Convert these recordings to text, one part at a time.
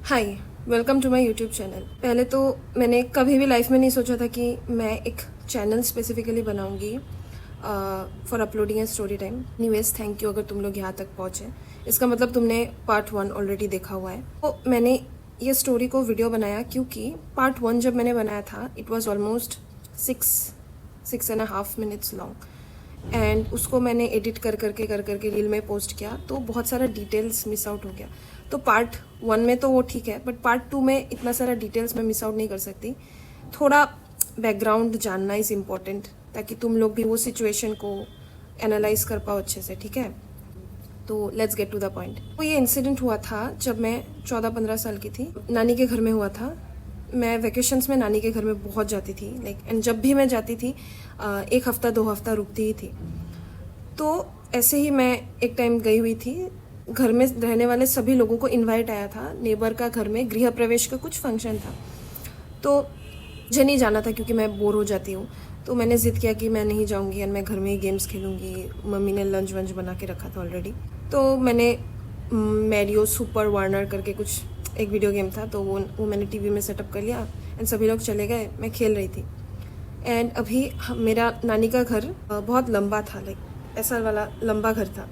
Hi, welcome to my YouTube channel. पहले तो मैंने कभी भी लाइफ में नहीं सोचा था कि मैं एक चैनल स्पेसिफिकली बनाऊंगी for uploading a story time. Anyways, thank you अगर तुम लोग यहाँ तक पहुँचे। इसका मतलब तुमने पार्ट 1 ऑलरेडी देखा हुआ है। तो मैंने ये स्टोरी को वीडियो बनाया क्योंकि पार्ट 1 जब मैंने बनाया था it was almost 6.5 minutes long and उसको मैंने एडिट कर करके रील में पोस्ट किया तो बहुत सारा डिटेल्स मिस आउट हो गया। तो पार्ट 1 में तो वो ठीक है, बट पार्ट 2 में इतना सारा डिटेल्स मैं मिस आउट नहीं कर सकती। थोड़ा बैकग्राउंड जानना इज इम्पोर्टेंट ताकि तुम लोग भी वो सिचुएशन को एनालाइज कर पाओ अच्छे से, ठीक है। तो let's get to the point. तो ये इंसिडेंट हुआ था जब मैं 14-15 साल की थी। नानी के घर में हुआ था। मैं वेकेशंस में नानी के घर में बहुत जाती थी, एंड जब भी मैं जाती थी 1 हफ्ता 2 हफ्ता रुकती ही थी। तो ऐसे ही मैं एक टाइम गई हुई थी। घर में रहने वाले सभी लोगों को इनवाइट आया था। नेबर का घर में गृह प्रवेश का कुछ फंक्शन था, तो मुझे नहीं जाना था क्योंकि मैं बोर हो जाती हूँ। तो मैंने जिद किया कि मैं नहीं जाऊँगी एंड मैं घर में ही गेम्स खेलूँगी। मम्मी ने लंच वंच बना के रखा था ऑलरेडी। तो मैंने मैरियो सुपर वार्नर करके कुछ एक वीडियो गेम था, तो वो मैंने टीवी में सेटअप कर लिया एंड सभी लोग चले गए। मैं खेल रही थी एंड अभी मेरा नानी का घर बहुत लंबा था, ऐसा वाला लंबा घर था।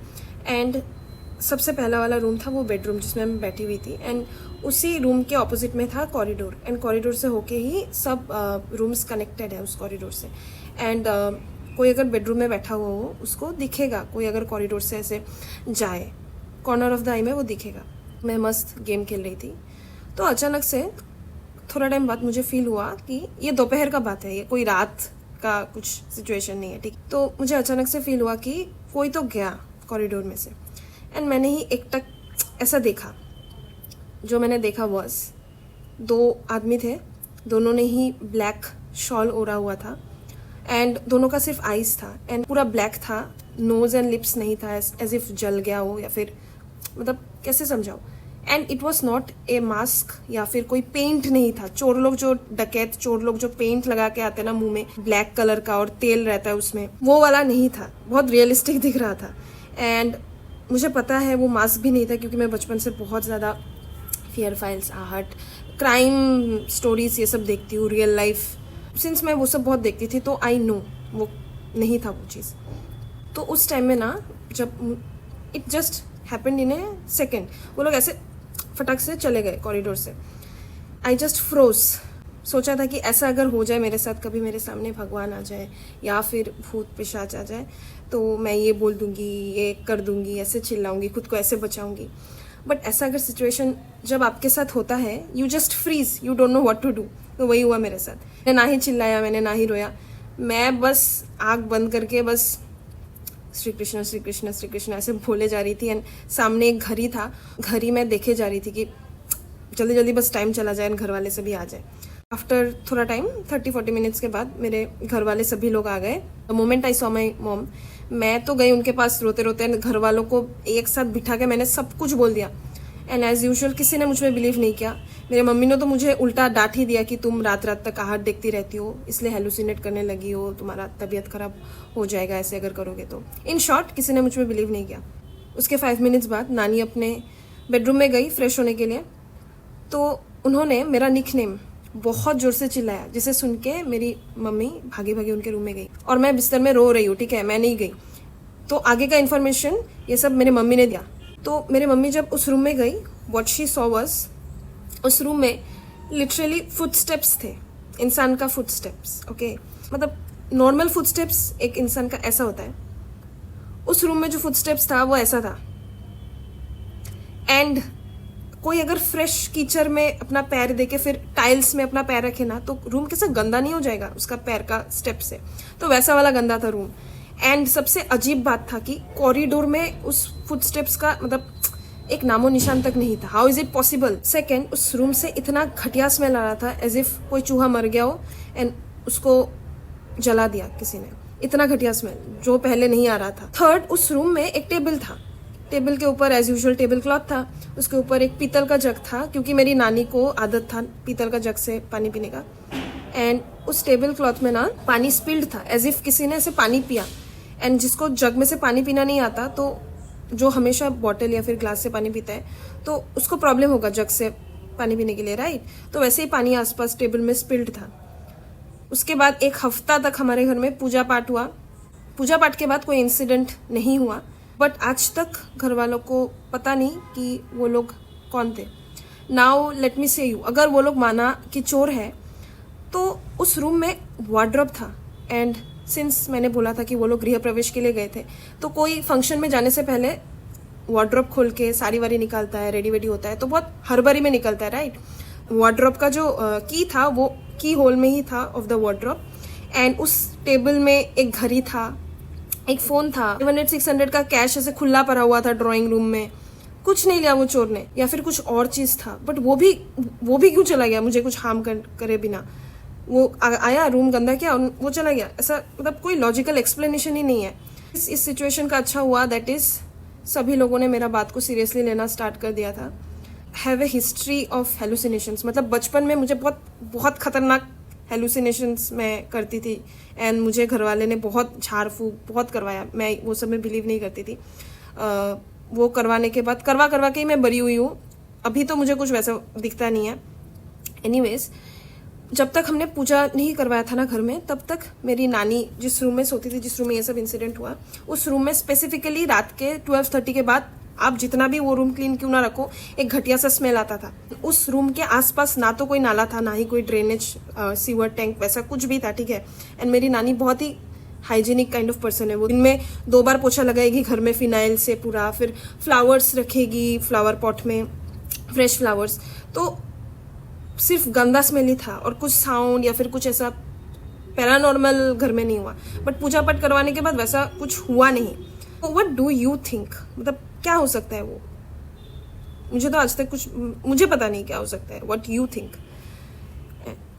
एंड सबसे पहला वाला रूम था वो बेडरूम जिसमें मैं बैठी हुई थी एंड उसी रूम के ऑपोजिट में था कॉरिडोर एंड कॉरिडोर से होके ही सब रूम्स कनेक्टेड है उस कॉरिडोर से। एंड कोई अगर बेडरूम में बैठा हुआ हो उसको दिखेगा, कोई अगर कॉरिडोर से ऐसे जाए कॉर्नर ऑफ द आई में वो दिखेगा। मैं मस्त गेम खेल रही थी तो अचानक से थोड़ा टाइम बाद मुझे फील हुआ कि ये दोपहर का बात है, ये कोई रात का कुछ सिचुएशन नहीं है, ठीक। तो मुझे अचानक से फील हुआ कि कोई तो गया कॉरिडोर में से एंड मैंने ही एकटक ऐसा देखा। जो मैंने देखा वॉज 2 आदमी थे, दोनों ने ही ब्लैक शॉल ओढ़ा हुआ था एंड दोनों का सिर्फ आईज था एंड पूरा ब्लैक था। नोज एंड लिप्स नहीं था, एज इफ जल गया हो या फिर मतलब कैसे समझाओ। And it was not a mask या फिर कोई पेंट नहीं था। चोर लोग जो डकैत चोर लोग जो पेंट लगा के आते ना मुंह में ब्लैक कलर का और तेल रहता है उसमें, वो वाला नहीं था। बहुत रियलिस्टिक दिख रहा था एंड मुझे पता है वो मास्क भी नहीं था क्योंकि मैं बचपन से बहुत ज़्यादा फियर फाइल्स, आहट, क्राइम स्टोरीज ये सब देखती हूँ, रियल लाइफ सिंस मैं वो सब बहुत देखती थी। तो आई नो वो नहीं था वो चीज़। तो उस टाइम में ना जब it just happened in a second, वो लोग ऐसे फटक से चले गए कॉरिडोर से। I just froze. सोचा था कि ऐसा अगर हो जाए मेरे साथ, कभी मेरे सामने भगवान आ जाए या फिर भूत पिशाच आ जाए तो मैं ये बोल दूंगी, ये कर दूंगी, ऐसे चिल्लाऊंगी, खुद को ऐसे बचाऊंगी। बट ऐसा अगर सिचुएशन जब आपके साथ होता है you just freeze, you don't know what to do. तो वही हुआ मेरे साथ। मैंने ना ही चिल्लाया, मैंने ना ही रोया। मैं बस आँख बंद करके बस श्री कृष्ण श्री कृष्ण श्री कृष्ण ऐसे बोले जा रही थी एंड सामने एक घड़ी था, घड़ी मैं देखे जा रही थी कि जल्दी जल्दी बस टाइम चला जाए एंड घर वाले सभी आ जाए। आफ्टर थोड़ा टाइम 30-40 मिनट्स के बाद मेरे घर वाले सभी लोग आ गए। The moment I saw my mom, मैं तो गई उनके पास रोते रोते। घर वालों को एक साथ बिठा के मैंने सब कुछ बोल दिया एंड एज यूजुअल किसी ने मुझ पर बिलीव नहीं किया। मेरे मम्मी ने तो मुझे उल्टा डांट ही दिया कि तुम रात रात तक आहट देखती रहती हो, इसलिए हेलुसिनेट करने लगी हो, तुम्हारा तबीयत खराब हो जाएगा ऐसे अगर करोगे तो। इन शॉर्ट किसी ने मुझ पर बिलीव नहीं किया। उसके 5 मिनट्स बाद नानी अपने बेडरूम में गई फ्रेश होने के लिए, तो उन्होंने मेरा निकनेम बहुत जोर से चिल्लाया, जिसे सुन के मेरी मम्मी भागी भागी उनके रूम में गई और मैं बिस्तर में रो रही हूँ, ठीक है, मैं नहीं गई। तो आगे का इन्फॉर्मेशन ये सब मेरे मम्मी ने दिया। तो मेरी मम्मी जब उस रूम में गई, व्हाट शी सॉ वाज, उस रूम में लिटरली फुटस्टेप्स थे, इंसान का फुटस्टेप्स। ओके, मतलब नॉर्मल फुटस्टेप्स एक इंसान का ऐसा होता है, उस रूम में जो फुटस्टेप्स था वो ऐसा था। एंड कोई अगर फ्रेश कीचड़ में अपना पैर दे के फिर टाइल्स में अपना पैर रखे ना तो रूम कैसे गंदा नहीं हो जाएगा उसका पैर का स्टेप से, तो वैसा वाला गंदा था रूम। एंड सबसे अजीब बात था कि कॉरिडोर में उस फुटस्टेप्स का मतलब एक नामो निशान तक नहीं था। How is it possible. Second, उस रूम से इतना घटिया स्मेल आ रहा था एज इफ कोई चूहा मर गया हो एंड उसको जला दिया किसी ने, इतना घटिया स्मेल जो पहले नहीं आ रहा था। थर्ड, उस रूम में एक टेबल था, टेबल के ऊपर एज यूजुअल टेबल क्लॉथ था, उसके ऊपर एक पीतल का जग था क्योंकि मेरी नानी को आदत था पीतल का जग से पानी पीने का। एंड उस टेबल क्लॉथ में ना पानी स्पिल्ड था एज इफ किसी ने ऐसे पानी पिया। एंड जिसको जग में से पानी पीना नहीं आता, तो जो हमेशा बॉटल या फिर ग्लास से पानी पीता है तो उसको प्रॉब्लम होगा जग से पानी पीने के लिए, राइट? तो वैसे ही पानी आसपास टेबल में स्पिल्ड था। उसके बाद 1 हफ्ता तक हमारे घर में पूजा पाठ हुआ। पूजा पाठ के बाद कोई इंसिडेंट नहीं हुआ, बट आज तक घर वालों को पता नहीं कि वो लोग कौन थे। नाउ लेट मी से यू, अगर वो लोग माना कि चोर है तो उस रूम में वार्डरोब था, एंड सिंस मैंने बोला था कि वो लोग गृह प्रवेश के लिए गए थे, तो कोई फंक्शन में जाने से पहले वार्डरोब खोल के साड़ी वारी निकालता है, रेडी वेडी होता है, तो बहुत हड़बड़ी में निकलता है, राइट? वार्डरोब का जो की था वो की होल में ही था ऑफ द वार्डरोब, एंड उस टेबल में एक घड़ी था, एक फोन था, 500-600 का कैश ऐसे खुला पड़ा हुआ था ड्राइंग रूम में। कुछ नहीं लिया वो चोर ने, या फिर कुछ और चीज था, बट वो भी क्यों चला गया मुझे कुछ हार्म करे बिना? वो आया, रूम गंदा किया, वो चला गया। ऐसा मतलब कोई लॉजिकल एक्सप्लेनेशन ही नहीं है। इस सिचुएशन का अच्छा हुआ दैट इज सभी लोगों ने मेरा बात को सीरियसली लेना स्टार्ट कर दिया था। Have a history of hallucinations, मतलब बचपन में मुझे बहुत खतरनाक हेलुसिनेशंस मैं करती थी, एंड मुझे घर वाले ने बहुत झाड़ फूक बहुत करवाया। मैं वो सब में बिलीव नहीं करती थी। वो करवाने के बाद करवा के ही मैं बरी हुई हूँ। अभी तो मुझे कुछ वैसा दिखता नहीं है। एनीवेज, जब तक हमने पूजा नहीं करवाया था ना घर में, तब तक मेरी नानी जिस रूम में सोती थी, जिस रूम में ये सब इंसिडेंट हुआ, उस रूम में स्पेसिफिकली रात के 12:30 के बाद आप जितना भी वो रूम क्लीन क्यों ना रखो, एक घटिया सा स्मेल आता था। उस रूम के आसपास ना तो कोई नाला था, ना ही कोई ड्रेनेज सीवर टैंक वैसा कुछ भी था, ठीक है? एंड मेरी नानी बहुत ही हाइजीनिक काइंड ऑफ पर्सन है। वो दिन में 2 बार पोछा लगाएगी घर में फिनाइल से पूरा, फिर फ्लावर्स रखेगी फ्लावर पॉट में, फ्रेश फ्लावर्स। तो सिर्फ गंदा स्मेल ही था, और कुछ साउंड या फिर कुछ ऐसा पैरानॉर्मल घर में नहीं हुआ। बट पूजा पाठ करवाने के बाद वैसा कुछ हुआ नहीं। तो व्हाट डू यू थिंक, मतलब क्या हो सकता है वो? मुझे तो आज तक कुछ, मुझे पता नहीं क्या हो सकता है। What you think?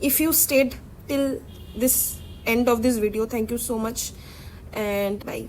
If you stayed till this end of this video, thank you so much and bye.